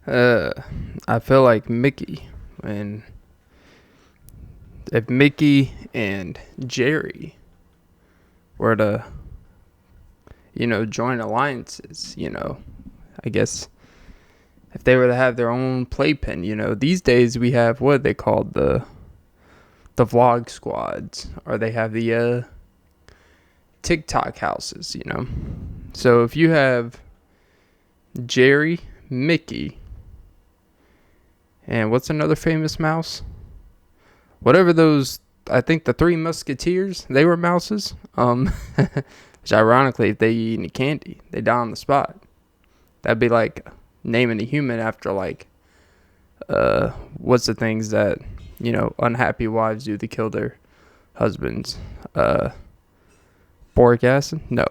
Uh, I feel like Mickey, and if Mickey and Jerry were to, join alliances, I guess if they were to have their own playpen, these days we have what they called the vlog squads, or they have the TikTok houses, So if you have Jerry, Mickey, and what's another famous mouse? Whatever those, I think the Three Musketeers, they were mouses. Which ironically, if they eat any candy, they die on the spot. That'd be like naming a human after like, what's the things that, unhappy wives do to kill their husbands? Boric acid? No.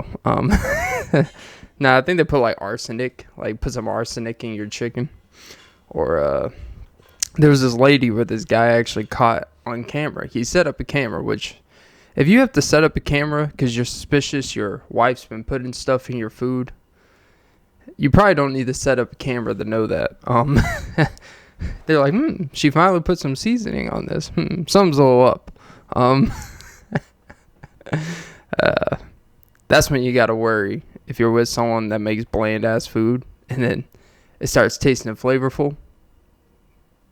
No, I think they put like arsenic, like put some arsenic in your chicken. Or, there was this lady where this guy actually caught on camera. He set up a camera, which if you have to set up a camera because you're suspicious your wife's been putting stuff in your food, you probably don't need to set up a camera to know that. They're like, she finally put some seasoning on this. Something's a little up. That's when you got to worry if you're with someone that makes bland ass food and then it starts tasting flavorful.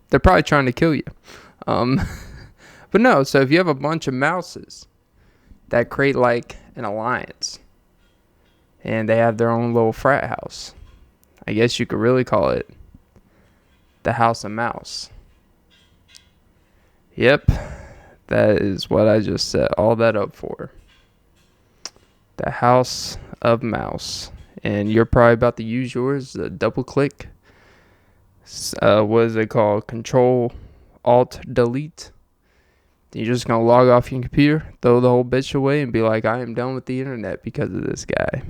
They're probably trying to kill you. But no, so if you have a bunch of mouses that create like an alliance and they have their own little frat house, I guess you could really call it the House of Mouse. Yep, that is what I just set all that up for. The House of Mouse. And you're probably about to use yours, double click. What is it called? Control, Alt, Delete. You're just going to log off your computer, throw the whole bitch away, and be like, I am done with the internet because of this guy.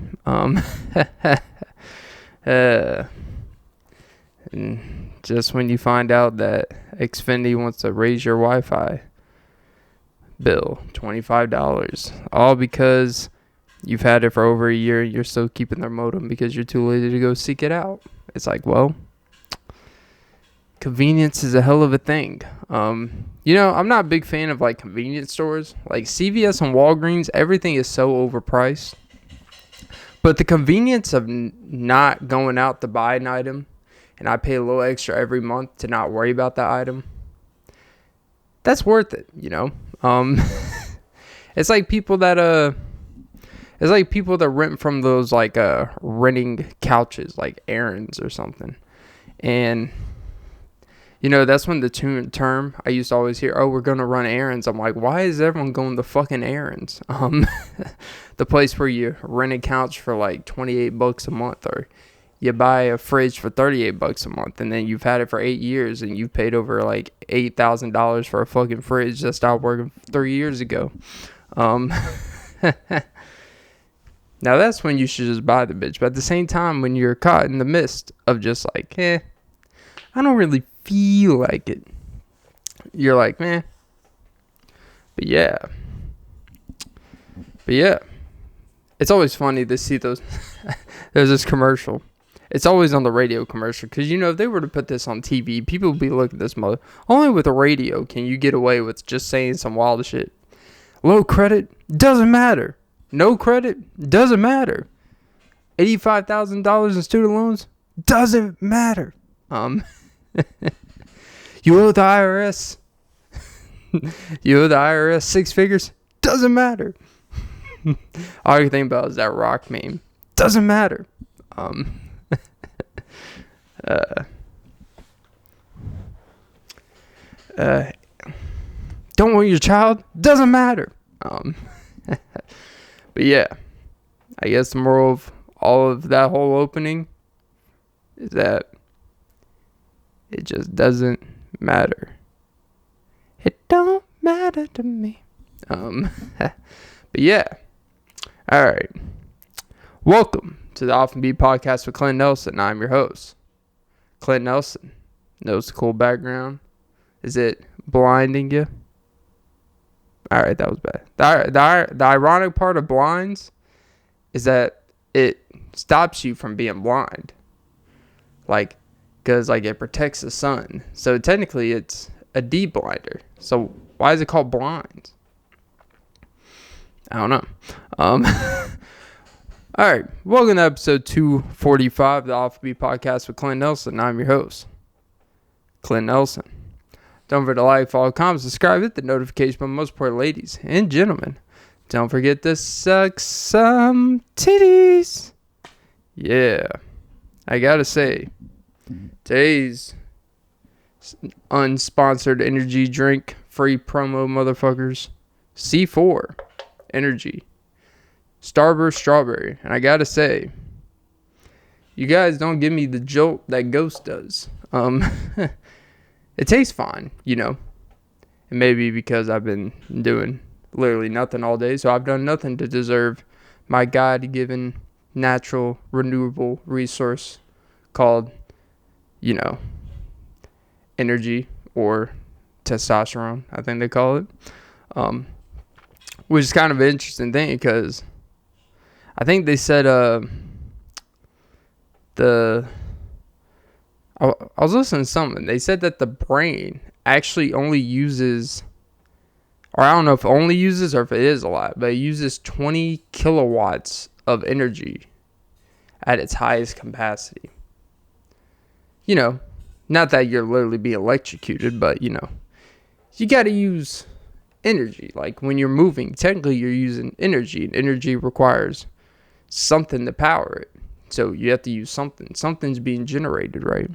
And just when you find out that Xfinity wants to raise your Wi-Fi bill, $25, all because you've had it for over a year and you're still keeping their modem because you're too lazy to go seek it out. It's like, well, convenience is a hell of a thing. I'm not a big fan of like convenience stores. Like CVS and Walgreens, everything is so overpriced. But the convenience of not going out to buy an item, and I pay a little extra every month to not worry about that item, that's worth it, It's like people that rent from those like renting couches, like Aaron's or something. And that's when the term I used to always hear, oh, we're going to run errands. I'm like, why is everyone going to fucking errands? The place where you rent a couch for like $28 a month, or you buy a fridge for $38 a month, and then you've had it for 8 years and you've paid over like $8,000 for a fucking fridge that stopped working 3 years ago. Now that's when you should just buy the bitch. But at the same time, when you're caught in the midst of just like, I don't really feel like it, you're like, man. But yeah, it's always funny to see those. There's this commercial. It's always on the radio commercial, because if they were to put this on TV, people would be looking at this mother. Only with a radio can you get away with just saying some wild shit. Low credit doesn't matter. No credit doesn't matter. $85,000 in student loans doesn't matter. You owe the IRS. You owe the IRS 6 figures. Doesn't matter. All you think about is that rock meme. Doesn't matter. Don't want your child. Doesn't matter. But yeah, I guess the moral of all of that whole opening is that it just doesn't matter. It don't matter to me. But yeah. All right. Welcome to the Off and Beat podcast with Clint Nelson. I'm your host, Clint Nelson. Knows the cool background. Is it blinding you? All right, that was bad. The ironic part of blinds is that it stops you from being blind. Like, because like it protects the sun. So technically it's a de-blinder. So why is it called blinds? I don't know. All right, welcome to episode 245 of the Off Beat Podcast with Clint Nelson. I'm your host, Clint Nelson. Don't forget to like, follow, comment, subscribe, hit the notification bell. Most important, ladies and gentlemen, don't forget to suck some titties. Yeah, I gotta say, today's unsponsored energy drink, free promo motherfuckers, C4 Energy, Starburst Strawberry. And I gotta say, you guys don't give me the jolt that Ghost does. It tastes fine, you know. And maybe because I've been doing literally nothing all day, so I've done nothing to deserve my God-given natural renewable resource called, you know, energy or testosterone, I think they call it. Which is kind of an interesting thing because I think they said I was listening to something. They said that the brain actually only uses, or I don't know if it only uses or if it is a lot, but it uses 20 kilowatts of energy at its highest capacity. You know, not that you're literally being electrocuted, but, you know, you got to use energy. Like when you're moving, technically you're using energy, and energy requires something to power it. So you have to use something. Something's being generated, right?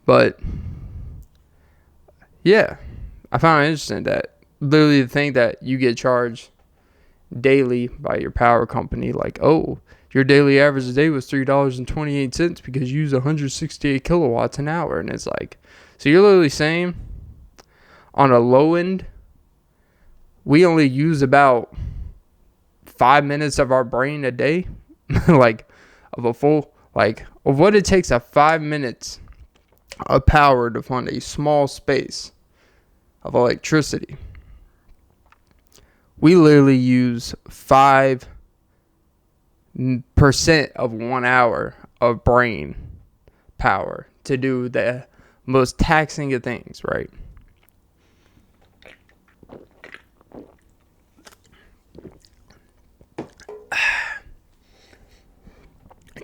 But yeah, I found it interesting that literally the thing that you get charged daily by your power company, like, oh, your daily average today was $3.28 because you use 168 kilowatts an hour. And it's like, so you're literally saying on a low end, we only use about 5 minutes of our brain a day, like of a full, like of what it takes of 5 minutes of power to fund a small space of electricity. We literally use 5% of 1 hour of brain power to do the most taxing of things, right?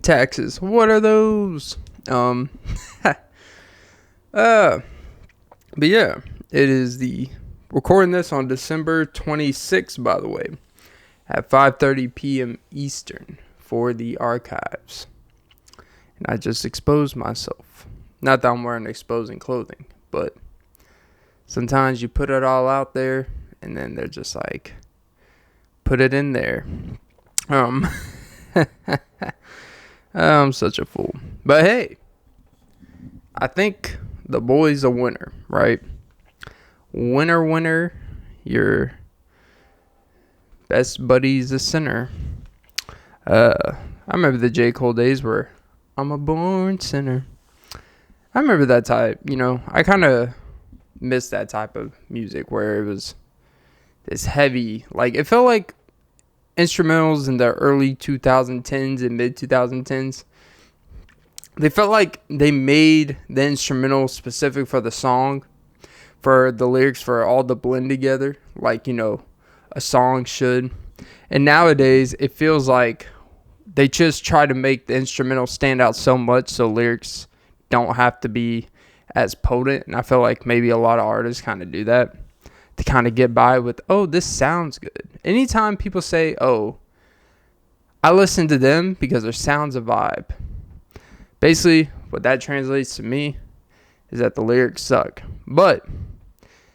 Taxes. What are those? But yeah, it is recording this on December 26th, by the way, at 5:30 p.m. Eastern for the archives. And I just exposed myself. Not that I'm wearing exposing clothing, but sometimes you put it all out there and then they're just like, put it in there. I'm such a fool. But hey, I think the boy's a winner, right? Winner, your best buddy's a sinner. I remember the J. Cole days where I'm a born sinner. I remember that type, you know, I kind of missed that type of music where it was this heavy, like it felt like instrumentals in the early 2010s and mid 2010s. They felt like they made the instrumental specific for the song, for the lyrics, for all to blend together, like, you know, a song should. And nowadays, it feels like they just try to make the instrumental stand out so much so lyrics don't have to be as potent. And I feel like maybe a lot of artists kind of do that to kind of get by with, oh, this sounds good. Anytime people say, oh, I listen to them because their sound's a vibe. Basically, what that translates to me is that the lyrics suck. But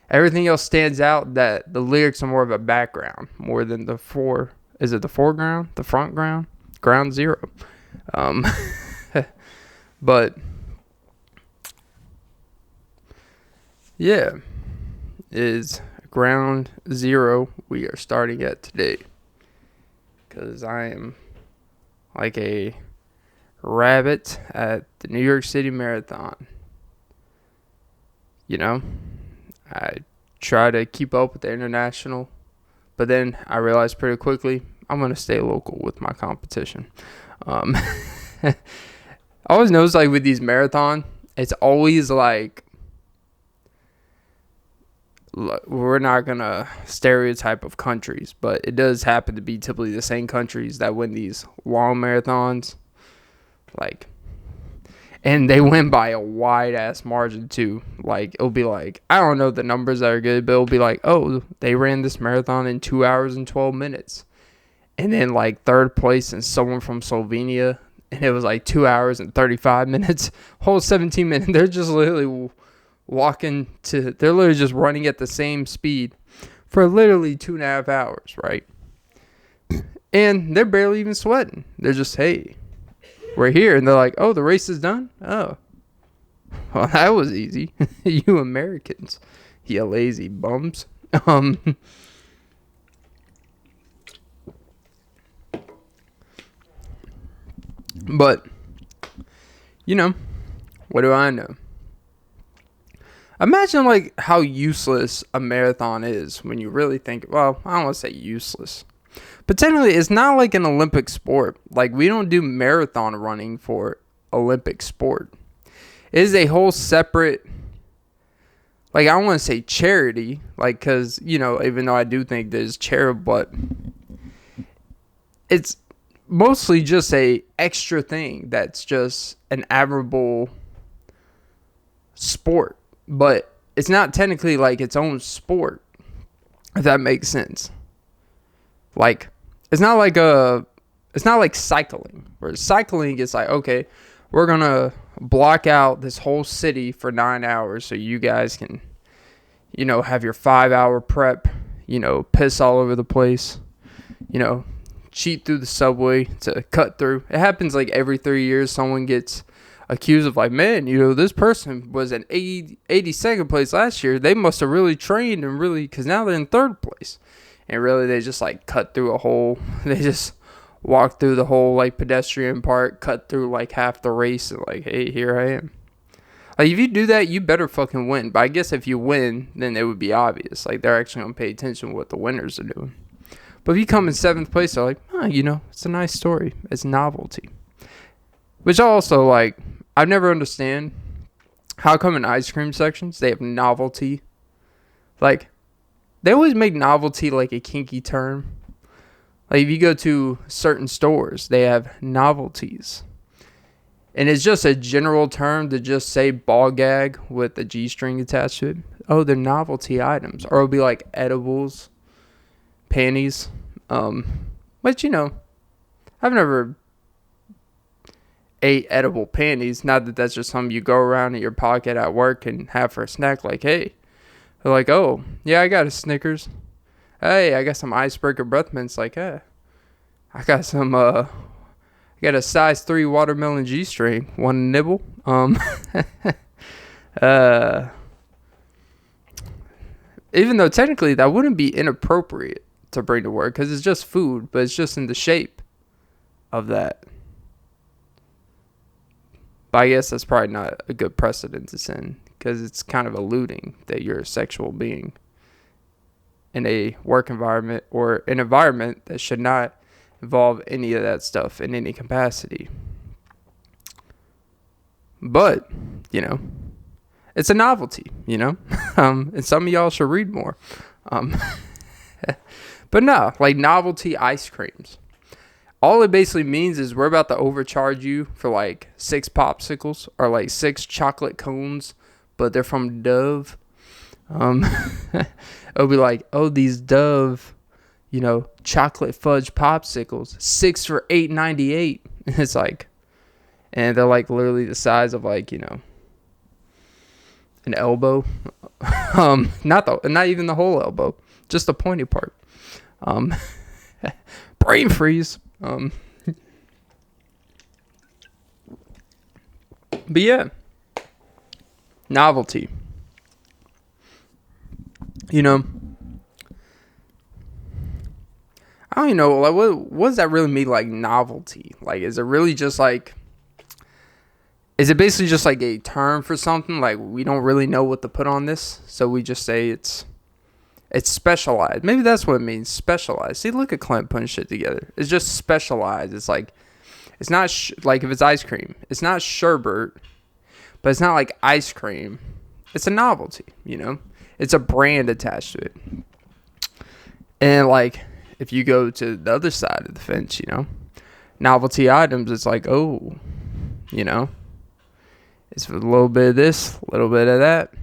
everything else stands out, that the lyrics are more of a background, more than the foreground? The front ground? Ground zero. But, yeah, is ground zero we are starting at today. Because I am like a rabbit at the New York City Marathon. You know, I try to keep up with the international, but then I realized pretty quickly I'm going to stay local with my competition. I always notice like with these marathon, it's always like, we're not gonna stereotype of countries, but it does happen to be typically the same countries that win these long marathons, like, and they win by a wide ass margin too. Like, it'll be like, I don't know the numbers that are good, but it'll be like, oh, they ran this marathon in 2 hours and 12 minutes, and then like third place is someone from Slovenia, and it was like 2 hours and 35 minutes, whole 17 minutes. They're just literally they're literally just running at the same speed for literally 2.5 hours, right? And they're barely even sweating. They're just, hey, we're here. And they're like, oh, the race is done? Oh, well, that was easy. You Americans, you lazy bums. But, you know, what do I know? Imagine like how useless a marathon is when you really think, well, I don't want to say useless, but technically it's not like an Olympic sport. Like, we don't do marathon running for Olympic sport. It is a whole separate, like, I don't want to say charity, like, because, you know, even though I do think there's charity, but it's mostly just a extra thing that's just an admirable sport. But it's not technically like its own sport, if that makes sense. Like, it's not like cycling. Where cycling is like, okay, we're going to block out this whole city for 9 hours so you guys can, you know, have your 5-hour prep, you know, piss all over the place, you know, cheat through the subway to cut through. It happens like every 3 years. Someone gets accused of like, man, you know, this person was in 82nd place last year. They must have really trained and really, because now they're in 3rd place. And really, they just like cut through a whole, they just walk through the whole like pedestrian part, cut through like half the race, and like, hey, here I am. Like, if you do that, you better fucking win. But I guess if you win, then it would be obvious. Like, they're actually going to pay attention to what the winners are doing. But if you come in 7th place, they're like, oh, you know, it's a nice story. It's novelty. Which also, like, I've never understand how come in ice cream sections they have novelty. Like, they always make novelty like a kinky term. Like, if you go to certain stores, they have novelties. And it's just a general term to just say ball gag with a G-string attached to it. Oh, they're novelty items. Or it'll be like edibles, panties. But, you know, I've never ate edible panties. Not that that's just something you go around in your pocket at work and have for a snack. Like, hey, they're like, oh, yeah, I got a Snickers. Hey, I got some icebreaker breath mints. Like, hey, I got some, I got a size 3 watermelon G-string. One nibble. Even though technically that wouldn't be inappropriate to bring to work because it's just food, but it's just in the shape of that. But I guess that's probably not a good precedent to set because it's kind of alluding that you're a sexual being in a work environment or an environment that should not involve any of that stuff in any capacity. But, you know, it's a novelty, you know, and some of y'all should read more. But no, like novelty ice creams. All it basically means is we're about to overcharge you for like 6 popsicles or like 6 chocolate cones, but they're from Dove. It'll be like, oh, these Dove, you know, chocolate fudge popsicles, 6 for $8.98. It's like, and they're like literally the size of like, you know, an elbow. Not even the whole elbow, just the pointy part. Brain freeze. But yeah, novelty. You know, I don't even know, like, what does that really mean, like, novelty? Like, is it really just, like, is it basically just, like, a term for something? Like, we don't really know what to put on this, so we just say it's specialized. Maybe that's what it means, specialized. See, look at Clint putting shit together. It's just specialized. It's like, It's not like if it's ice cream, it's not sherbet, but it's not like ice cream. It's a novelty, you know? It's a brand attached to it. And like, if you go to the other side of the fence, you know, novelty items, it's like, oh, you know, it's a little bit of this, a little bit of that.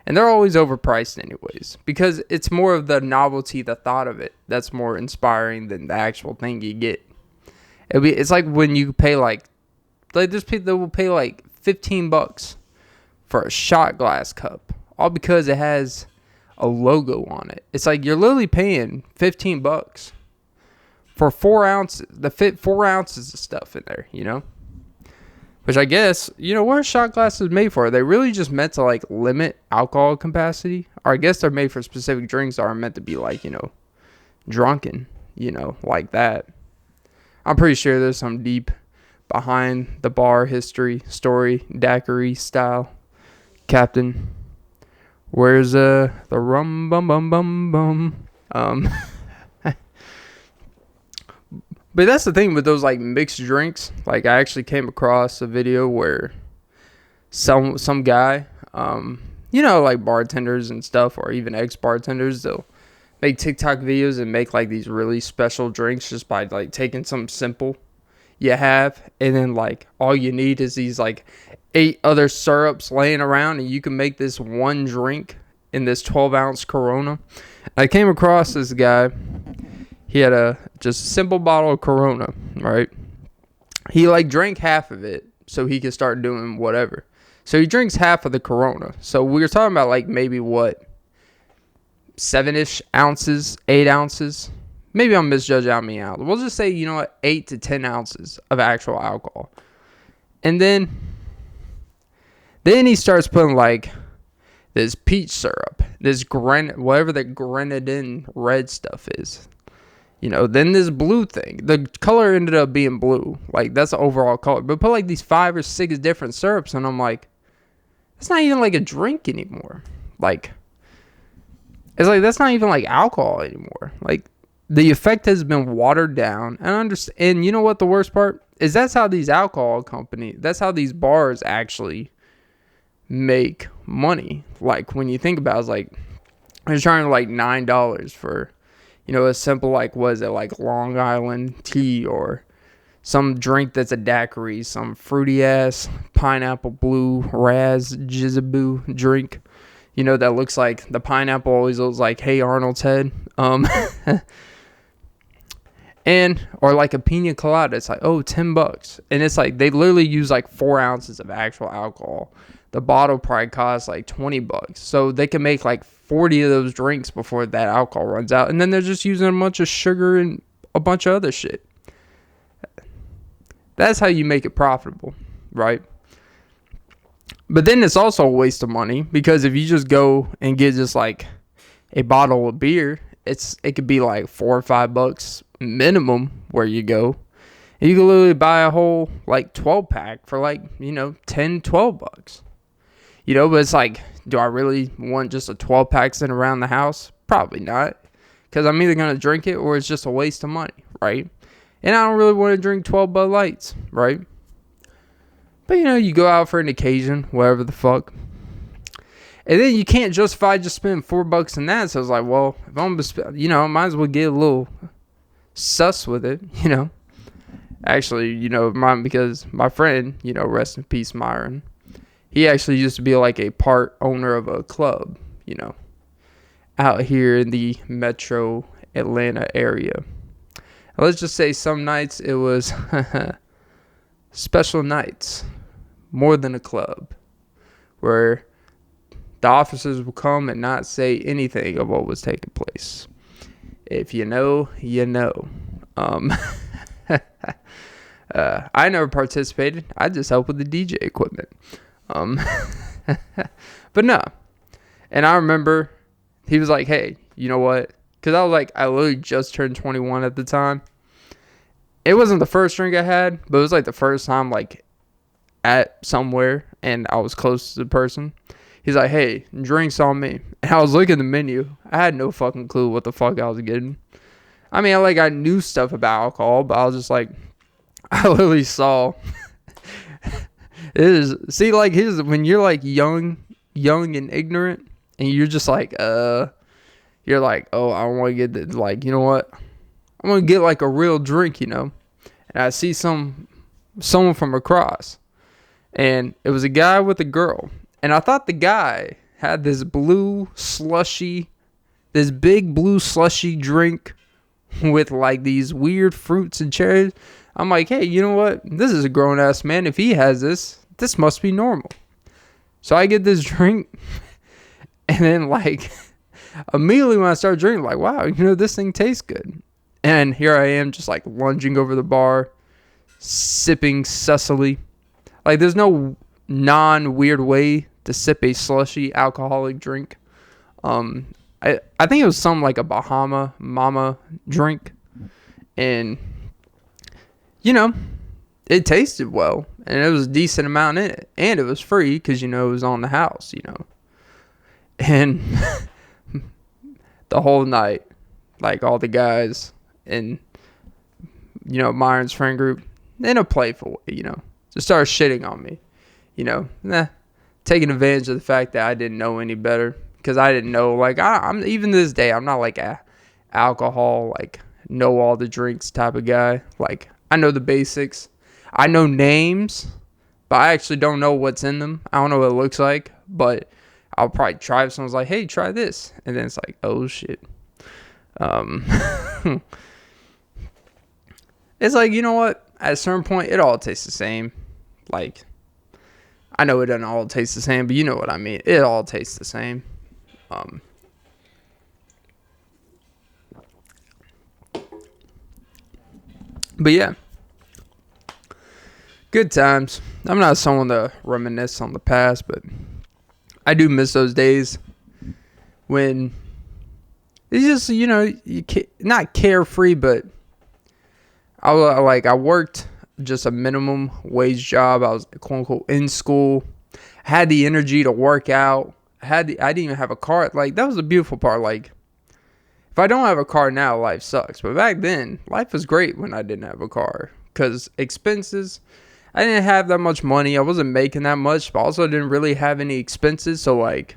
And they're always overpriced anyways, because it's more of the novelty, the thought of it, that's more inspiring than the actual thing you get. It's like when you pay like there's people that will pay like $15 for a shot glass cup, all because it has a logo on it. It's like you're literally paying $15 for 4 ounces, the fit 4 ounces of stuff in there, you know? Which I guess, you know, what are shot glasses made for? Are they really just meant to like limit alcohol capacity? Or I guess they're made for specific drinks that are meant to be like, you know, drunken, you know, like that. I'm pretty sure there's some deep behind the bar history, story, daiquiri style. Captain, where's the rum bum bum bum bum? But that's the thing with those like mixed drinks. Like I actually came across a video where some guy, you know, like bartenders and stuff, or even ex-bartenders, they'll make TikTok videos and make like these really special drinks just by like taking some simple you have, and then like all you need is these like 8 other syrups laying around, and you can make this one drink in this 12-ounce Corona. I came across this guy. He had just a simple bottle of Corona, right? He like drank half of it so he could start doing whatever. So he drinks half of the Corona. So we were talking about like maybe what, 7-ish ounces, 8 ounces. Maybe I'm misjudging how many ounces. We'll just say, you know what, 8 to 10 ounces of actual alcohol. And then he starts putting like this peach syrup, this whatever the grenadine red stuff is. You know, then this blue thing. The color ended up being blue. Like, that's the overall color. But put like these 5 or 6 different syrups, and I'm like, it's not even like a drink anymore. Like, it's like, that's not even like alcohol anymore. Like, the effect has been watered down. And you know what the worst part is? That's how these alcohol companies, that's how these bars actually make money. Like, when you think about it, it's like, they're charging like $9 for, you know, a simple, like, what is it, like Long Island tea, or some drink that's a daiquiri, some fruity-ass pineapple blue jizaboo drink, you know, that looks like, the pineapple always looks like Hey Arnold's head. And, or like a pina colada, it's like, oh, $10. And it's like, they literally use like 4 ounces of actual alcohol. The bottle probably costs like $20. So they can make like 40 of those drinks before that alcohol runs out. And then they're just using a bunch of sugar and a bunch of other shit. That's how you make it profitable, right? But then it's also a waste of money, because if you just go and get just like a bottle of beer, it could be like $4 or $5 minimum where you go. And you can literally buy a whole like 12 pack for like, you know, $10-12. You know, but it's like, do I really want just a 12 pack sitting around the house? Probably not. Because I'm either going to drink it or it's just a waste of money, right? And I don't really want to drink 12 Bud Lights, right? But, you know, you go out for an occasion, whatever the fuck. And then you can't justify just spending $4 on that. So I was like, well, if I'm, you know, I might as well get a little sus with it, you know. Actually, you know, because my friend, you know, rest in peace, Myron, he actually used to be like a part owner of a club, you know, out here in the metro Atlanta area. And let's just say some nights it was special nights, more than a club, where the officers would come and not say anything of what was taking place. If you know, you know. I never participated. I just helped with the DJ equipment. But no. And I remember he was like, hey, you know what? Because I literally just turned 21 at the time. It wasn't the first drink I had, but it was like the first time like at somewhere and I was close to the person. He's like, hey, drinks on me. And I was looking at the menu. I had no fucking clue what the fuck I was getting. I mean, like, I knew stuff about alcohol, but I was just like, I literally saw. It is, see, like, his, when you're like young and ignorant, and you're just like, you're like, oh, I want to get the, like, you know what? I'm gonna get like a real drink, And I see someone from across, and it was a guy with a girl, and I thought the guy had this big blue slushy drink with like these weird fruits and cherries. I'm like, hey, you know what? This is a grown ass man. If he has this must be normal. So I get this drink, and then like immediately when I start drinking, like, wow, this thing tastes good. And here I am just like lunging over the bar, sipping sussily. Like, there's no non-weird way to sip a slushy alcoholic drink. I think it was some like a Bahama Mama drink. And, it tasted well. And it was a decent amount in it. And it was free because, it was on the house, And the whole night, like, all the guys and, Myron's friend group, in a playful way, just started shitting on me. Taking advantage of the fact that I didn't know any better. Because I didn't know, like, I'm even to this day, I'm not like a alcohol, like, know all the drinks type of guy. Like, I know the basics. I know names, but I actually don't know what's in them. I don't know what it looks like, but I'll probably try if someone's like, hey, try this. And then it's like, oh, shit. It's like, you know what? At a certain point, it all tastes the same. Like, I know it doesn't all taste the same, but you know what I mean. It all tastes the same. But yeah, good times. I'm not someone to reminisce on the past, but I do miss those days when it's just, not carefree, but I worked just a minimum wage job. I was quote unquote in school. I had the energy to work out. I didn't even have a car. Like, that was the beautiful part. Like, if I don't have a car now, life sucks. But back then, life was great when I didn't have a car. Because expenses, I didn't have that much money. I wasn't making that much, but also didn't really have any expenses. So, like,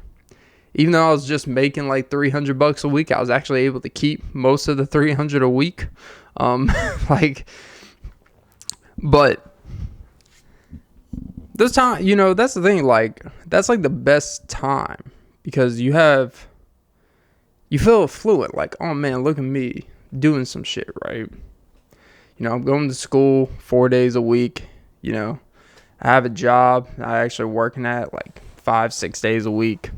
even though I was just making like $300 a week, I was actually able to keep most of the $300 a week. But this time, that's the thing. Like, that's like the best time because you feel fluent. Like, oh man, look at me doing some shit, right? I'm going to school 4 days a week. I have a job I actually working at like 5-6 days a week.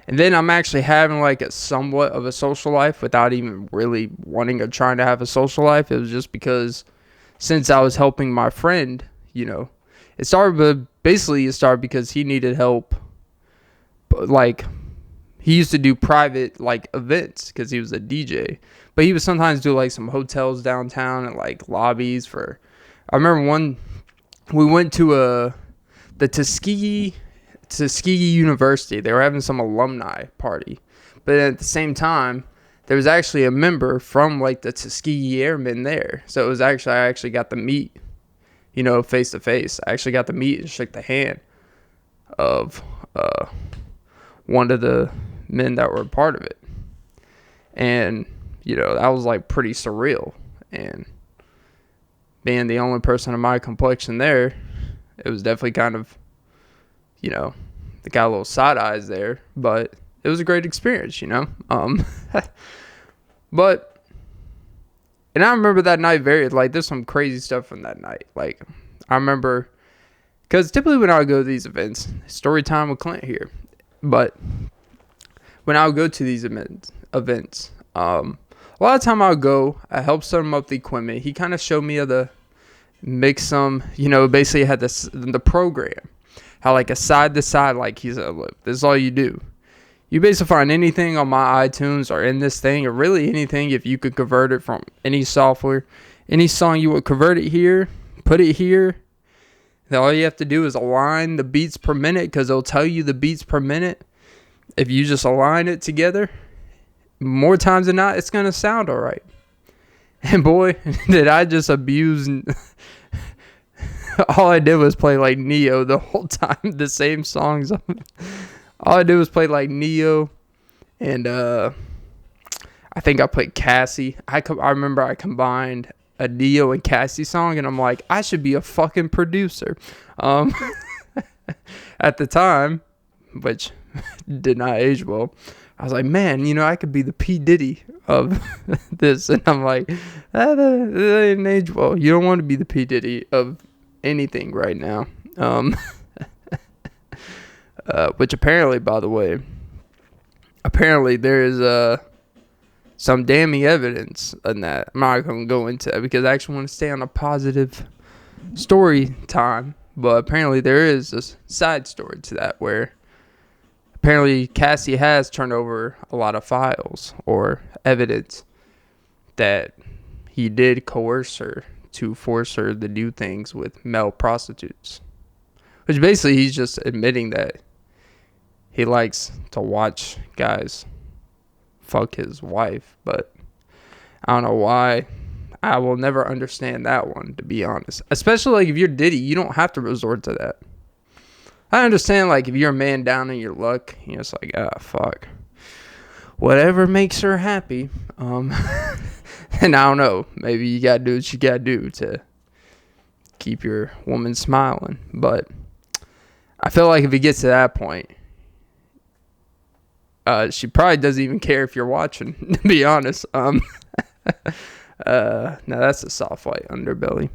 And then I'm actually having like a somewhat of a social life without even really wanting or trying to have a social life. It was just because since I was helping my friend, it started because he needed help. Like, he used to do private like events because he was a DJ, but he would sometimes do like some hotels downtown and like lobbies for. I remember we went to the Tuskegee University. They were having some alumni party, but at the same time, there was actually a member from like the Tuskegee Airmen there. So it was I actually got to meet, face to face. I actually got to meet and shake the hand of one of the men that were a part of it. And, that was like pretty surreal. And being the only person of my complexion there, it was definitely kind of, they got a little side eyes there, but it was a great experience, But, and I remember that night there's some crazy stuff from that night. Like, I remember, because typically when I would go to these events, story time with Clint here, but when I would go to these events, a lot of time I would go, I helped set him up the equipment. He kind of showed me how to mix some, basically had the program, how like a side to side, like he said, look, this is all you do. You basically find anything on my iTunes or in this thing, or really anything, if you could convert it from any software, any song, you would convert it here, put it here. Then all you have to do is align the beats per minute, because it'll tell you the beats per minute. If you just align it together, more times than not, it's going to sound all right. And boy, did I just abuse. All I did was play like Neo the whole time. The same songs. All I did was play like Neo. And I think I played Cassie. I remember I combined a Neo and Cassie song, and I'm like, I should be a fucking producer. At the time, which did not age well, I was like, man, I could be the P. Diddy of this. And I'm like, that didn't age well. You don't want to be the P. Diddy of anything right now. Which apparently, by the way, there is some damning evidence in that. I'm not going to go into that because I actually want to stay on a positive story time. But apparently there is a side story to that where apparently Cassie has turned over a lot of files or evidence that he did coerce her to force her to do things with male prostitutes. Which basically he's just admitting that he likes to watch guys fuck his wife. But I don't know why. I will never understand that one, to be honest. Especially like if you're Diddy, you don't have to resort to that. I understand like if you're a man down in your luck, you're just like, fuck. Whatever makes her happy. And I don't know. Maybe you gotta do what you gotta do to keep your woman smiling. But I feel like if it gets to that point, she probably doesn't even care if you're watching, to be honest. Now that's a soft white underbelly.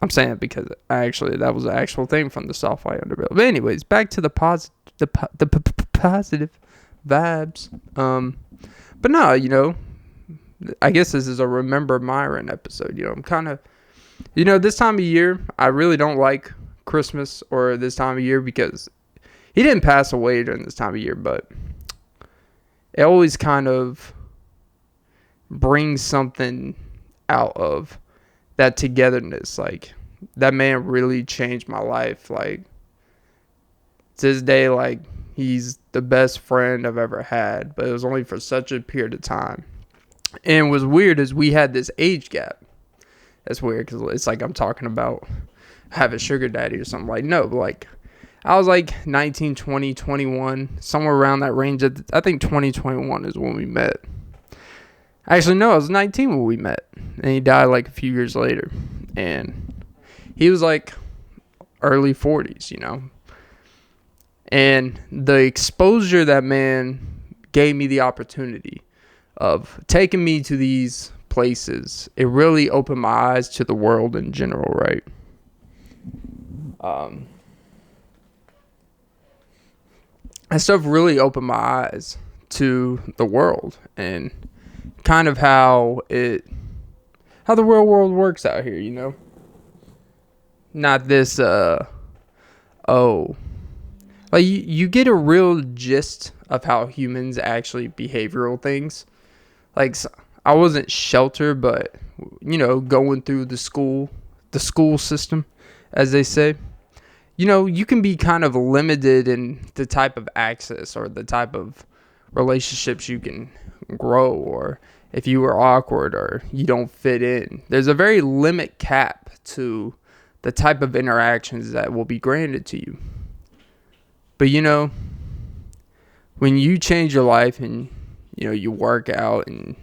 I'm saying it because that was an actual thing from the soft white underbelly. But anyways, back to the positive vibes. But no, I guess this is a Remember Myron episode. I'm kind of, this time of year, I really don't like Christmas or this time of year because he didn't pass away during this time of year, but it always kind of brings something out of that togetherness. Like, that man really changed my life. Like, to this day, like, he's the best friend I've ever had, but it was only for such a period of time. And what's weird is we had this age gap. That's weird because it's like I'm talking about having sugar daddy or something. Like, no, but like, I was like 19, 20, 21, somewhere around that range. I think 2021 is when we met. Actually, no, I was 19 when we met. And he died like a few years later. And he was like early 40s, And the exposure that man gave me the opportunity of taking me to these places, it really opened my eyes to the world in general, right? That stuff really opened my eyes to the world and kind of how the real world works out here, Not this, like you get a real gist of how humans actually behavioral things. Like, I wasn't sheltered, but, going through the school system, as they say, you can be kind of limited in the type of access or the type of relationships you can grow, or if you are awkward or you don't fit in. There's a very limit cap to the type of interactions that will be granted to you. But, when you change your life and, you work out and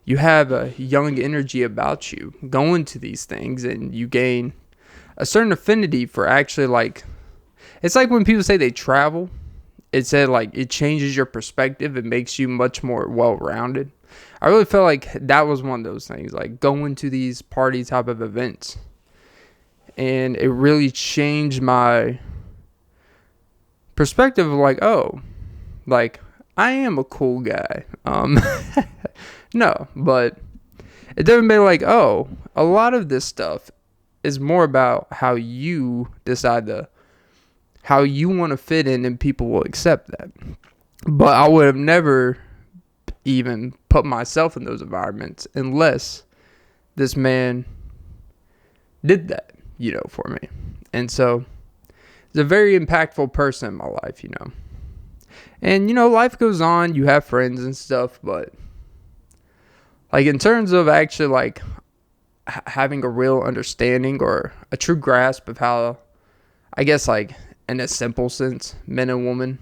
you have a young energy about you going to these things, and you gain a certain affinity for actually, like, it's like when people say they travel, it said like it changes your perspective. It makes you much more well-rounded. I really felt like that was one of those things, like going to these party type of events. And it really changed my perspective of like, oh, like, I am a cool guy. No, but it doesn't mean like, oh, a lot of this stuff is more about how you decide how you want to fit in, and people will accept that. But I would have never even put myself in those environments unless this man did that, for me. And so he's a very impactful person in my life, And, life goes on. You have friends and stuff, but Like in terms of actually like having a real understanding or a true grasp of how, I guess like in a simple sense, men and women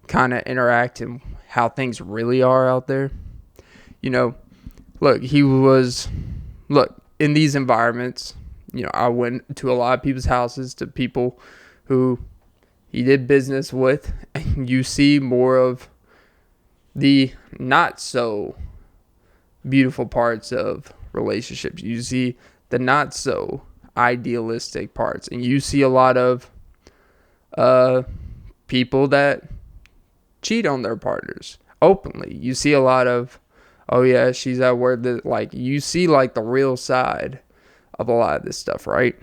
kind of interact and how things really are out there. You know, look, in these environments, I went to a lot of people's houses, to people who he did business with, and you see more of the not so beautiful parts of relationships. You see the not so idealistic parts, and you see a lot of people that cheat on their partners openly. You see a lot of, oh yeah, she's at work. That, like, you see like the real side of a lot of this stuff, right?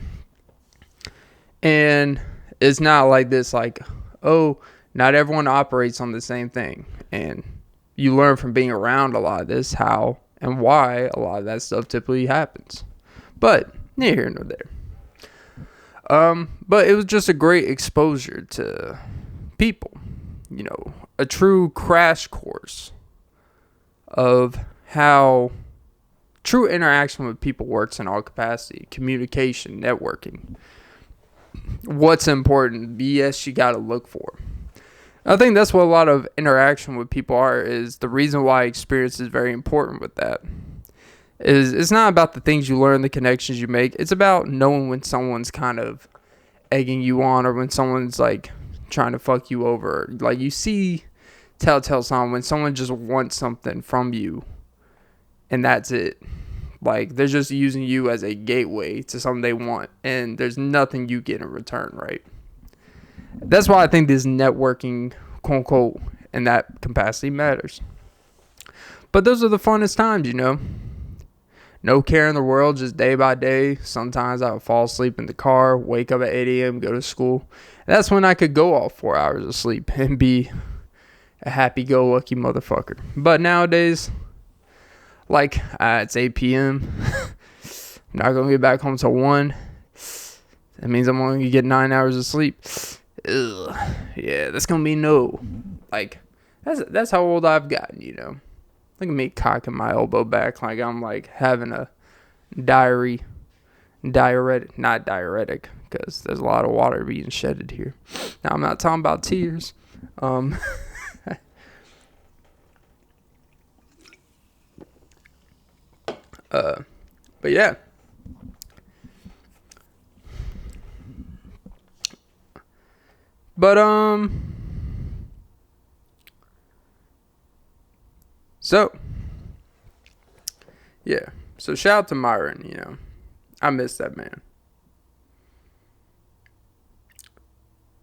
And it's not like this, like, oh, not everyone operates on the same thing. And you learn from being around a lot of this how and why a lot of that stuff typically happens. But neither here nor there. But it was just a great exposure to people. A true crash course of how true interaction with people works in all capacity. Communication, networking. What's important, BS you gotta look for. I think that's what a lot of interaction with people is the reason why experience is very important with that. It's not about the things you learn, the connections you make. It's about knowing when someone's kind of egging you on, or when someone's like trying to fuck you over. Like, you see telltale sign when someone just wants something from you and that's it. Like, they're just using you as a gateway to something they want, and there's nothing you get in return, right? That's why I think this networking, quote unquote, in that capacity matters. But those are the funnest times, No care in the world, just day by day. Sometimes I would fall asleep in the car, wake up at 8 a.m., go to school. That's when I could go off 4 hours of sleep and be a happy-go-lucky motherfucker. But nowadays, like, it's 8 p.m. I'm not going to get back home till 1. That means I'm only going to get 9 hours of sleep. Ugh. Yeah, that's going to be no. Like, that's how old I've gotten, Look at me cocking my elbow back like I'm like having a diuretic, not diuretic, because there's a lot of water being shedded here. Now, I'm not talking about tears. But yeah. But so yeah. So shout out to Myron, I miss that man.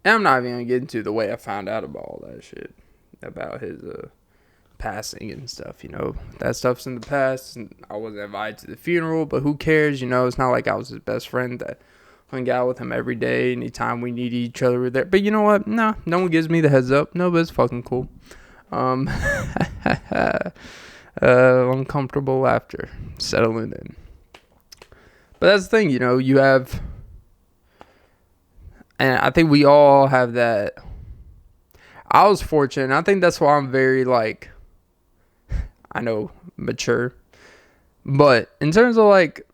And I'm not even gonna get into the way I found out about all that shit. About his passing and stuff, That stuff's in the past, and I wasn't invited to the funeral, but who cares, It's not like I was his best friend that hung out with him every day. Anytime we needed each other, we're there. But you know what? No one gives me the heads up. No, but it's fucking cool. Uncomfortable laughter settling in. But that's the thing, you have, and I think we all have that. I was fortunate. I think that's why I'm very, like, I know, mature. But in terms of, like,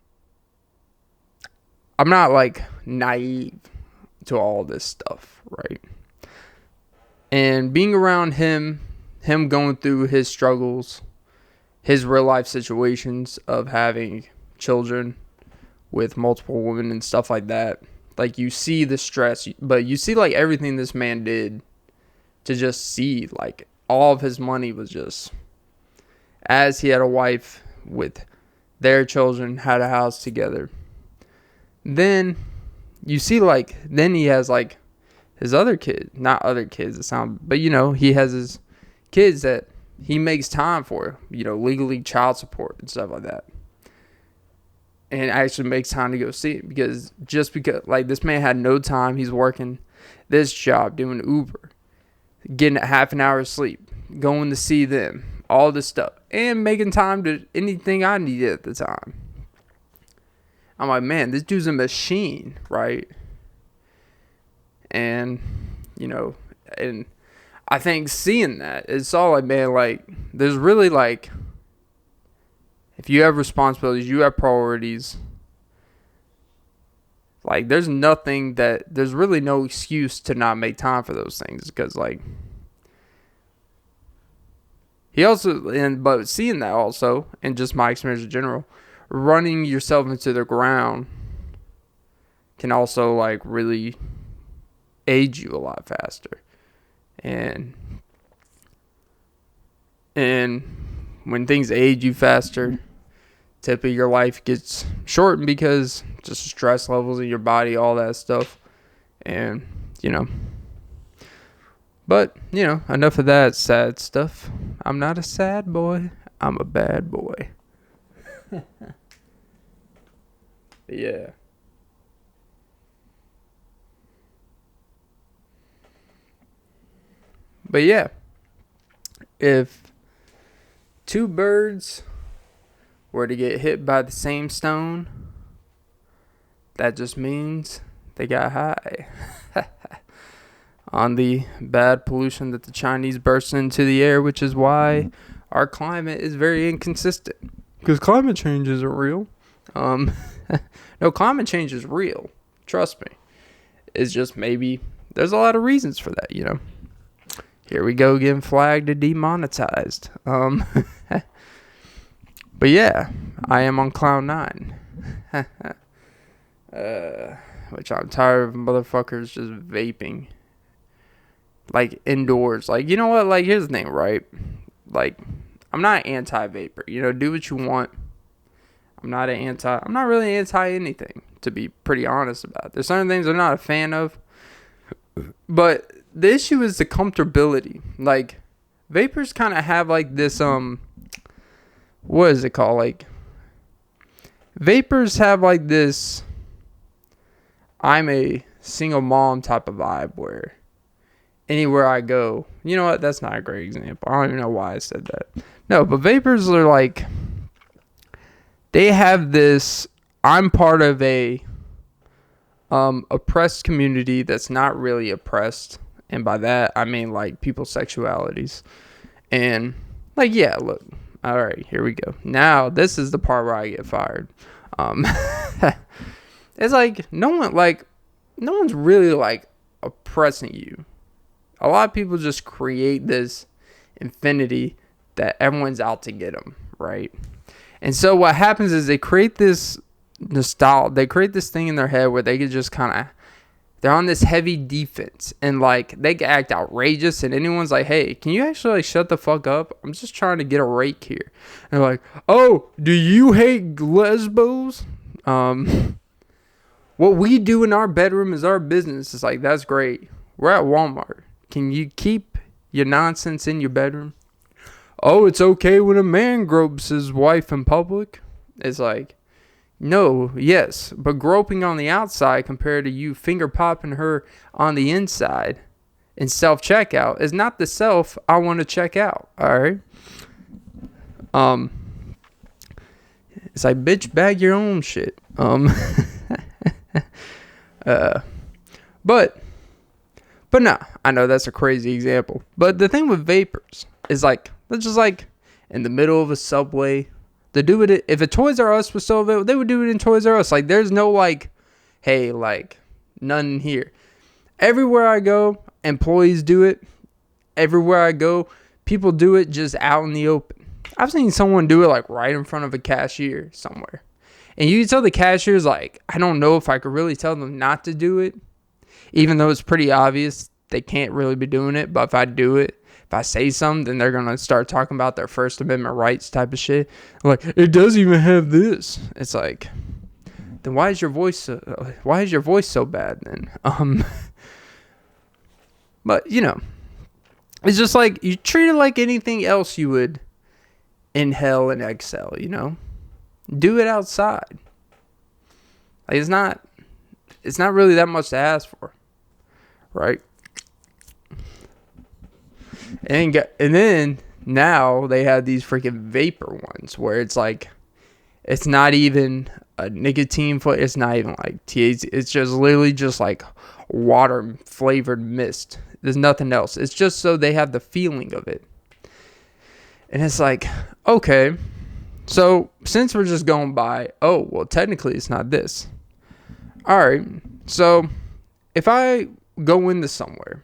I'm not, like, naive to all this stuff, right? And being around him going through his struggles, his real life situations of having children with multiple women and stuff like that. Like, you see the stress, but you see, like, everything this man did to just see, like, all of his money was just, as he had a wife with their children, had a house together. Then you see, like, then he has, like, his other kid, not other kids, but he has his kids that he makes time for, legally child support and stuff like that. And actually makes time to go see it, because like, this man had no time. He's working this job, doing Uber, getting a half an hour of sleep, going to see them, all this stuff, and making time to anything I needed at the time. I'm like, man, this dude's a machine, right? And, and I think seeing that, it's all like, man, like, there's really, like, if you have responsibilities, you have priorities. Like, there's really no excuse to not make time for those things. Because, like, but seeing that also, and just my experience in general, running yourself into the ground can also, like, really age you a lot faster. And when things age you faster, typically your life gets shortened because just stress levels in your body, all that stuff. And, but, enough of that sad stuff. I'm not a sad boy. I'm a bad boy. Yeah. But yeah, if two birds were to get hit by the same stone, that just means they got high on the bad pollution that the Chinese burst into the air, which is why our climate is very inconsistent. Because climate change isn't real. No, climate change is real. Trust me. It's just maybe there's a lot of reasons for that, Here we go, getting flagged and demonetized. But yeah, I am on cloud 9. Which I'm tired of motherfuckers just vaping. Like, indoors. Like, you know what? Like, here's the thing, right? Like, I'm not anti-vapor. Do what you want. I'm not really anti anything, to be pretty honest about it. There's certain things I'm not a fan of. But the issue is the comfortability. Like, vapors kind of have, like, this, what is it called? Like, vapors have, like, this I'm a single mom type of vibe where anywhere I go, you know what? That's not a great example. I don't even know why I said that. No, but vapors are like, they have this, I'm part of a oppressed community that's not really oppressed. And by that, I mean, like, people's sexualities. And, like, yeah, look. All right, here we go. Now, this is the part where I get fired. It's like, no one's really, like, oppressing you. A lot of people just create this infinity that everyone's out to get them, right? And so what happens is they create this they create this thing in their head where they can just kind of, they're on this heavy defense, and like they can act outrageous, and anyone's like, hey, can you actually like shut the fuck up? I'm just trying to get a rake here. And they're like, oh, do you hate lesbos? What we do in our bedroom is our business. It's like, that's great. We're at Walmart. Can you keep your nonsense in your bedroom? Oh, it's okay when a man gropes his wife in public. It's like, no, yes, but groping on the outside compared to you finger popping her on the inside in self-checkout is not the self I want to check out, all right? It's like, bitch, bag your own shit. But no, I know that's a crazy example. But the thing with vapors is like, they're just like in the middle of a subway. They do it. If a Toys R Us was still available, they would do it in Toys R Us. Like, there's no like, hey, like, none here. Everywhere I go, employees do it. Everywhere I go, people do it just out in the open. I've seen someone do it like right in front of a cashier somewhere. And you can tell the cashier's like, I don't know if I could really tell them not to do it. Even though it's pretty obvious they can't really be doing it. But if I do it, if I say something, then they're going to start talking about their First Amendment rights type of shit. Like, it doesn't even have this. It's like, then why is your voice so bad then? But, it's just like, you treat it like anything else you would inhale and exhale, Do it outside. Like, it's not really that much to ask for. Right? And then now they have these freaking vapor ones where it's like, it's not even a nicotine flavor. It's not even like THC. It's just literally just like water flavored mist. There's nothing else. It's just so they have the feeling of it. And it's like, okay, So since we're just going by, oh, well, technically it's not this. All right. So if I go into somewhere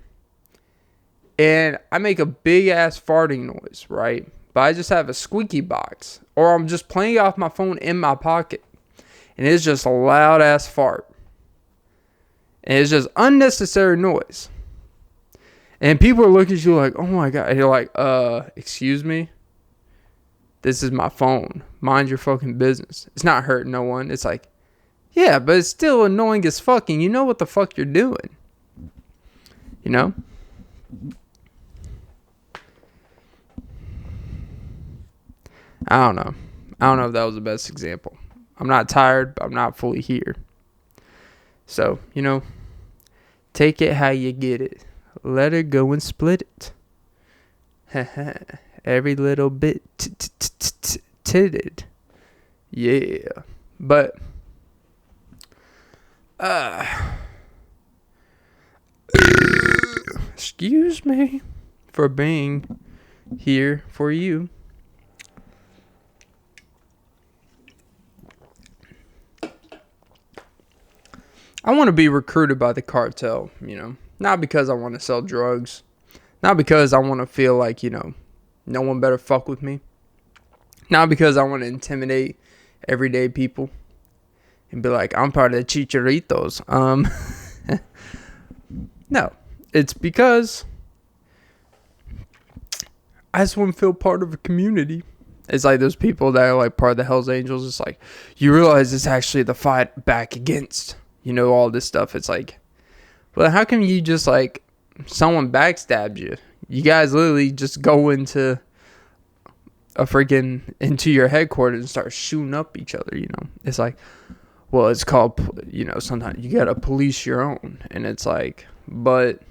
and I make a big ass farting noise, right? But I just have a squeaky box, or I'm just playing off my phone in my pocket, and it's just a loud ass fart, and it's just unnecessary noise, and people are looking at you like, oh my God, and you're like, excuse me? This is my phone. Mind your fucking business. It's not hurting no one. It's like, yeah, but it's still annoying as fucking. You know what the fuck you're doing. You know? I don't know. I don't know if that was the best example. I'm not tired, but I'm not fully here. So, take it how you get it. Let her go and split it. Every little bit titted. Yeah. But, excuse me for being here for you. I want to be recruited by the cartel, not because I want to sell drugs, not because I want to feel like, no one better fuck with me, not because I want to intimidate everyday people and be like, I'm part of the Chicharitos. No, it's because I just want to feel part of a community. It's like those people that are like part of the Hells Angels. It's like, you realize it's actually the fight back against, all this stuff. It's like, well, how come you just like, someone backstabbed you? You guys literally just go into into your headquarters and start shooting up each other, It's like, well, it's called, sometimes you gotta police your own. And it's like, but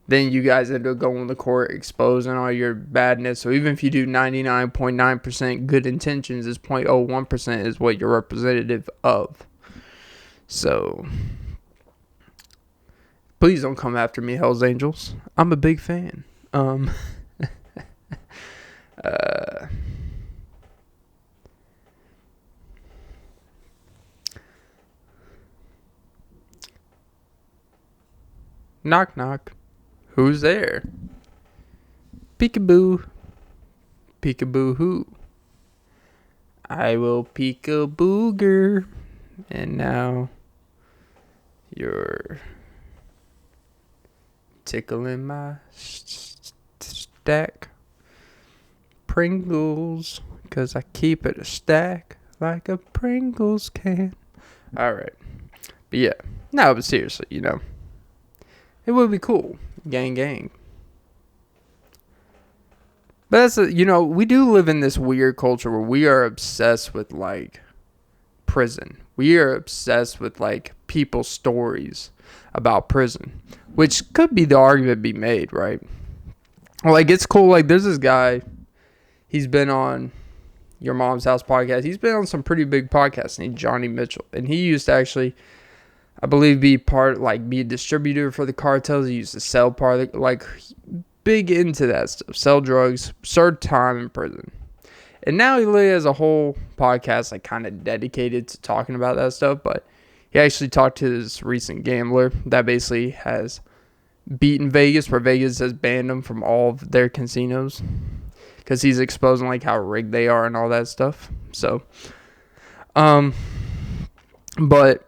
then you guys end up going to court exposing all your badness. So even if you do 99.9% good intentions, this 0.01% is what you're representative of. So please don't come after me, Hells Angels. I'm a big fan. Knock knock. Who's there? Peekaboo. Peekaboo who? I will peek a booger. And now you're tickling my stack. Pringles. Because I keep it a stack like a Pringles can. Alright. But yeah. No, but seriously, it would be cool. Gang, gang. But that's, we do live in this weird culture where we are obsessed with, like, prison. We are obsessed with, like, people's stories about prison. Which could be the argument be made, right? Like, it's cool. Like, there's this guy. He's been on Your Mom's House podcast. He's been on some pretty big podcasts named Johnny Mitchell. And he used to actually, I believe, be a distributor for the cartels. He used to sell big into that stuff. Sell drugs, serve time in prison. And now he literally has a whole podcast, like, kind of dedicated to talking about that stuff. But he actually talked to this recent gambler that basically has beaten Vegas, where Vegas has banned them from all of their casinos. Because he's exposing, like, how rigged they are and all that stuff. So, but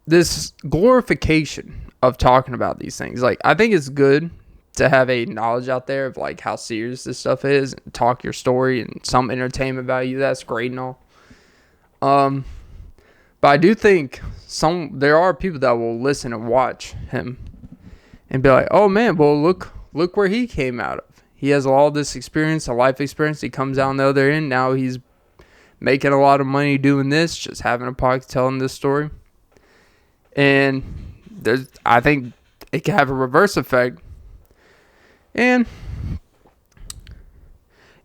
this glorification of talking about these things, like, I think it's good to have a knowledge out there of, like, how serious this stuff is, and talk your story and some entertainment value. That's great and all. But I do think there are people that will listen and watch him and be like, oh man, well, look where he came out of. He has all this experience, a life experience. He comes out on the other end. Now he's making a lot of money doing this, just having a podcast telling this story. And I think it can have a reverse effect. And,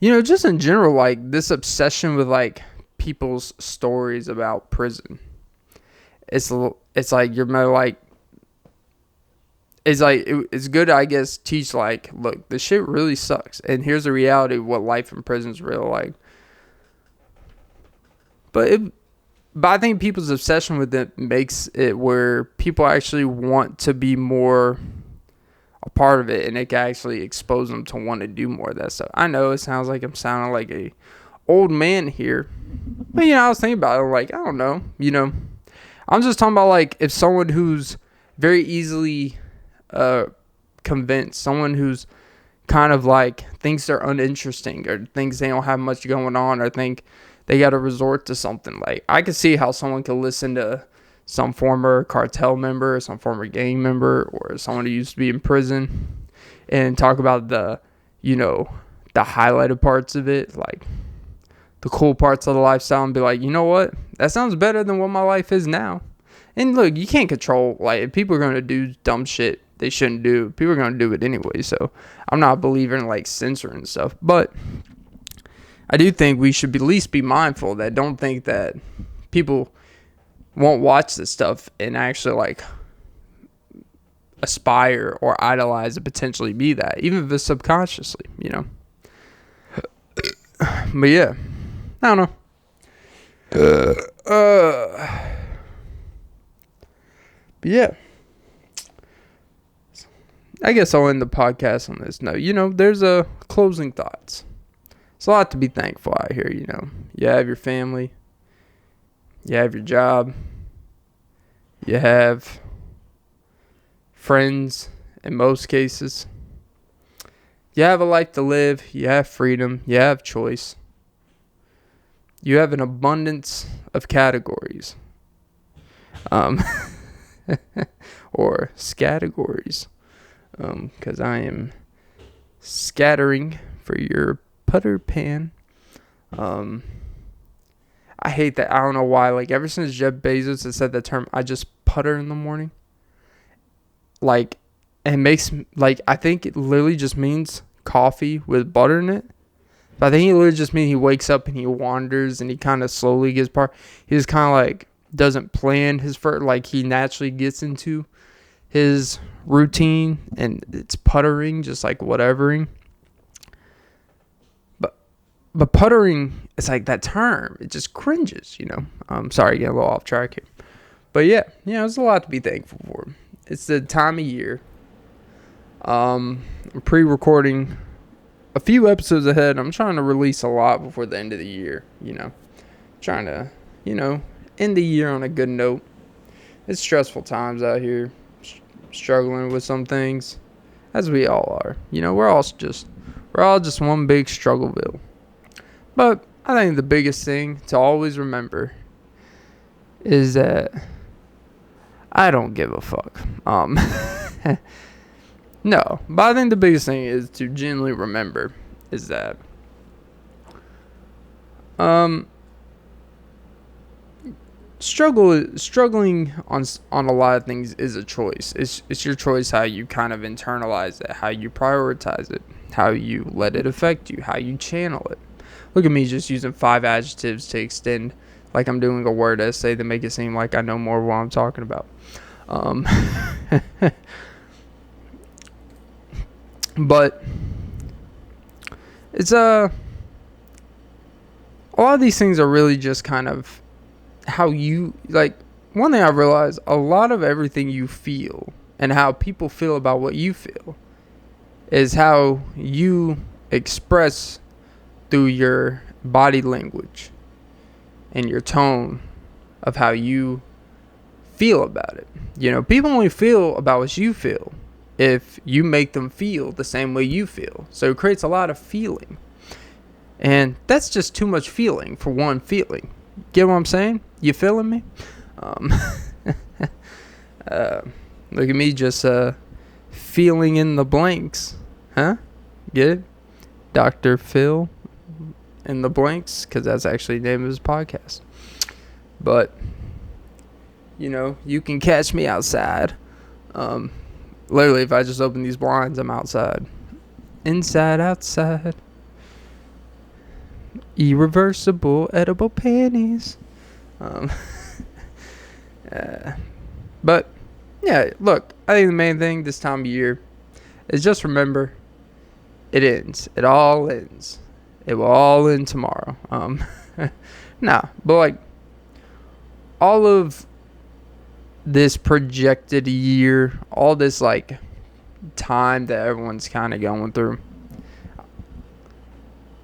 just in general, like, this obsession with, like, people's stories about prison. It's like you're more like, it's like it's good to, I guess, teach like, look, this shit really sucks, and here's the reality of what life in prison is real like. But I think people's obsession with it makes it where people actually want to be more a part of it, and it can actually expose them to want to do more of that stuff. I know it sounds like I'm sounding like a old man here, but I was thinking about it, like, I don't know, I'm just talking about like if someone who's very easily convinced, someone who's kind of like thinks they're uninteresting or thinks they don't have much going on or think they got to resort to something. Like, I could see how someone could listen to some former cartel member, or some former gang member, or someone who used to be in prison and talk about the highlighted parts of it, like the cool parts of the lifestyle, and be like, you know what? That sounds better than what my life is now. And look, you can't control, like, if people are going to do dumb shit they shouldn't do, people are going to do it anyway. So I'm not a believer in like censoring stuff, but I do think we should at least be mindful that don't think that people won't watch this stuff and actually like aspire or idolize to potentially be that, even if it's subconsciously, But yeah, I don't know. But yeah, I guess I'll end the podcast on this note. There's a closing thoughts. It's a lot to be thankful out here, You have your family. You have your job. You have friends in most cases. You have a life to live. You have freedom. You have choice. You have an abundance of categories. Or scategories. Because I am scattering for your putter pan. I hate that. I don't know why. Like, ever since Jeff Bezos has said the term, I just putter in the morning. Like, it makes, like, I think it literally just means coffee with butter in it. But I think it literally just means he wakes up and he wanders and he kind of slowly gets he just kind of like doesn't plan his first, like he naturally gets into his routine and it's puttering, just like whatevering. But puttering, it's like that term, it just cringes, Sorry, getting a little off track here. But yeah, there's a lot to be thankful for. It's the time of year. I'm pre-recording a few episodes ahead. I'm trying to release a lot before the end of the year, Trying to, end the year on a good note. It's stressful times out here. Struggling with some things, as we all are. We're all just one big struggleville. But I think the biggest thing to always remember is that I don't give a fuck. No, but I think the biggest thing is to genuinely remember is that struggling on a lot of things is a choice. It's your choice how you kind of internalize it, how you prioritize it, how you let it affect you, how you channel it. Look at me just using 5 adjectives to extend like I'm doing a word essay to make it seem like I know more of what I'm talking about. But it's a lot of these things are really just kind of how you, like, one thing I realized, a lot of everything you feel and how people feel about what you feel is how you express through your body language and your tone of how you feel about it. People only feel about what you feel if you make them feel the same way you feel. So it creates a lot of feeling. And that's just too much feeling for one feeling. Get what I'm saying? You feeling me? Look at me just feeling in the blanks. Huh? Get it? Dr. Phil in the blanks, because that's actually the name of his podcast. But, you can catch me outside. Literally, if I just open these blinds, I'm outside. Inside, outside. Irreversible edible panties. But yeah, look, I think the main thing this time of year is just remember, it ends. It all ends. It will all end tomorrow. Nah, but like all of this projected year, all this like time that everyone's kind of going through,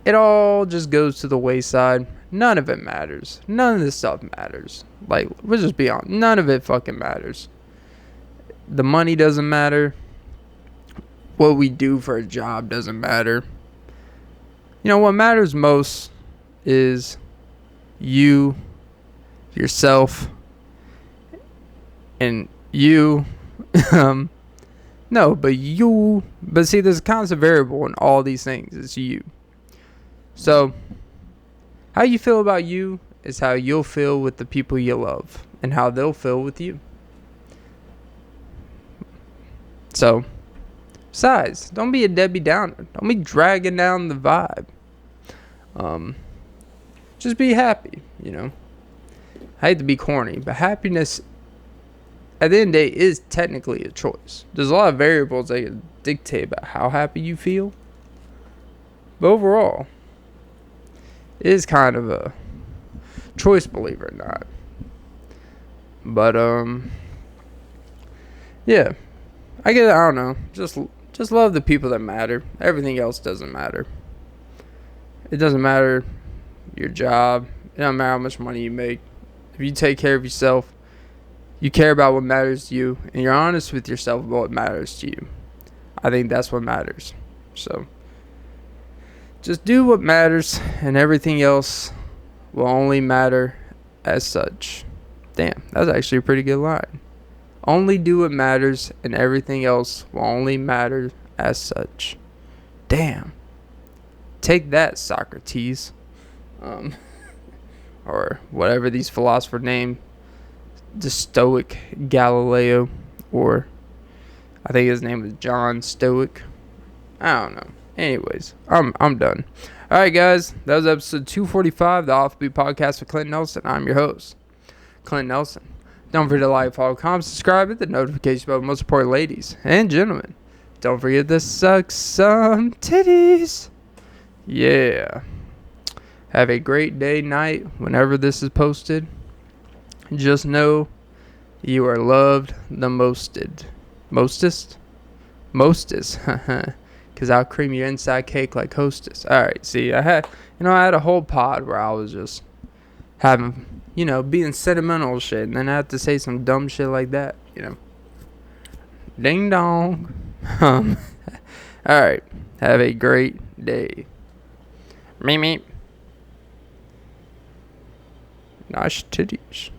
it all just goes to the wayside. None of it matters. None of this stuff matters. Like, we'll just be honest. None of it fucking matters. The money doesn't matter. What we do for a job doesn't matter. You know, what matters most is you, yourself, and you. No, but you. But see, there's a constant variable in all these things. It's you. So, how you feel about you is how you'll feel with the people you love, and how they'll feel with you. So, besides, don't be a Debbie Downer. Don't be dragging down the vibe. Just be happy, you know. I hate to be corny, but happiness, at the end of the day, is technically a choice. There's a lot of variables that dictate about how happy you feel. But overall, it is kind of a choice, believe it or not. But, yeah. I don't know. Just love the people that matter. Everything else doesn't matter. It doesn't matter your job. It doesn't matter how much money you make. If you take care of yourself, you care about what matters to you, and you're honest with yourself about what matters to you, I think that's what matters. So, just do what matters, and everything else will only matter as such. Damn, that was actually a pretty good line. Only do what matters, and everything else will only matter as such. Damn. Take that, Socrates. Or whatever these philosophers name, the Stoic Galileo, or I think his name was John Stoic. I don't know. Anyways, I'm done. All right, guys, that was episode 245, the Offbeat Podcast with Clint Nelson. I'm your host, Clint Nelson. Don't forget to like, follow, comment, subscribe, hit the notification bell. Most important, ladies and gentlemen, don't forget to suck some titties. Yeah. Have a great day, night, whenever this is posted. Just know you are loved the mostest. Mostest? Because I'll cream your inside cake like Hostess. Alright, see, I had a whole pod where I was just having, being sentimental shit. And then I had to say some dumb shit like that, Ding dong. Alright, have a great day. Meep. Nice titties.